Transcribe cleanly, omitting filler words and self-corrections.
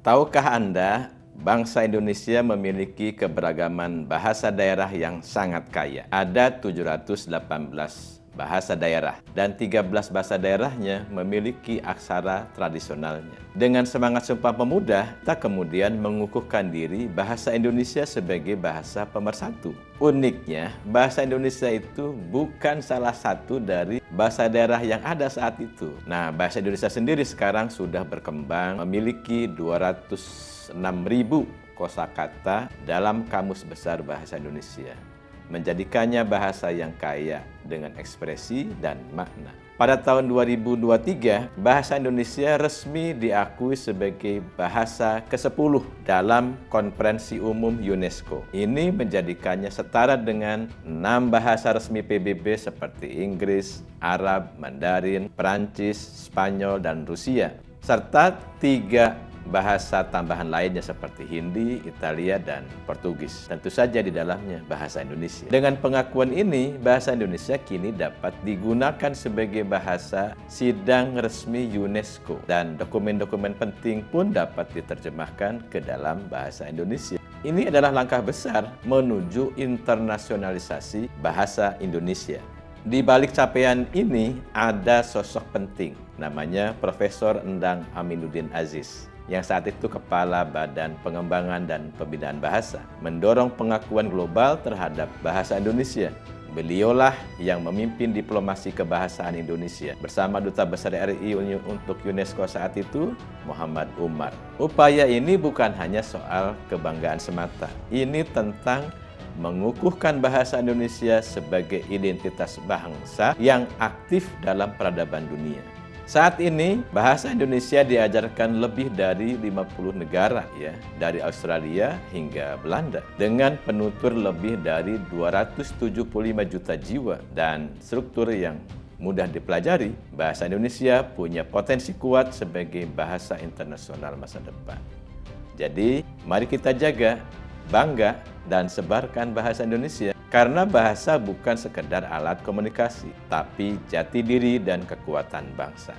Tahukah Anda, bangsa Indonesia memiliki keberagaman bahasa daerah yang sangat kaya. Ada 718 bahasa daerah dan 13 bahasa daerahnya memiliki aksara tradisionalnya. Dengan semangat Sumpah Pemuda, kita kemudian mengukuhkan diri bahasa Indonesia sebagai bahasa pemersatu. Uniknya, bahasa Indonesia itu bukan salah satu dari bahasa daerah yang ada saat itu. Nah, bahasa Indonesia sendiri sekarang sudah berkembang, memiliki 206.000 kosakata dalam Kamus Besar Bahasa Indonesia, menjadikannya bahasa yang kaya dengan ekspresi dan makna. Pada tahun 2023, bahasa Indonesia resmi diakui sebagai bahasa ke-10 dalam Konferensi Umum UNESCO. Ini menjadikannya setara dengan 6 bahasa resmi PBB seperti Inggris, Arab, Mandarin, Perancis, Spanyol, dan Rusia, serta 3 bahasa tambahan lainnya seperti Hindi, Italia, dan Portugis. Tentu saja di dalamnya bahasa Indonesia. Dengan pengakuan ini, bahasa Indonesia kini dapat digunakan sebagai bahasa sidang resmi UNESCO dan dokumen-dokumen penting pun dapat diterjemahkan ke dalam bahasa Indonesia. Ini adalah langkah besar menuju internasionalisasi bahasa Indonesia. Di balik capaian ini ada sosok penting, namanya Profesor Endang Aminuddin Aziz, yang saat itu Kepala Badan Pengembangan dan Pembinaan Bahasa, mendorong pengakuan global terhadap bahasa Indonesia. Beliaulah yang memimpin diplomasi kebahasaan Indonesia bersama Duta Besar RI untuk UNESCO saat itu, Muhammad Umar. Upaya ini bukan hanya soal kebanggaan semata. Ini tentang mengukuhkan bahasa Indonesia sebagai identitas bangsa yang aktif dalam peradaban dunia. Saat ini, bahasa Indonesia diajarkan lebih dari 50 negara, dari Australia hingga Belanda, dengan penutur lebih dari 275 juta jiwa dan struktur yang mudah dipelajari. Bahasa Indonesia punya potensi kuat sebagai bahasa internasional masa depan. Jadi, mari kita jaga, bangga, dan sebarkan bahasa Indonesia. Karena bahasa bukan sekedar alat komunikasi, tapi jati diri dan kekuatan bangsa.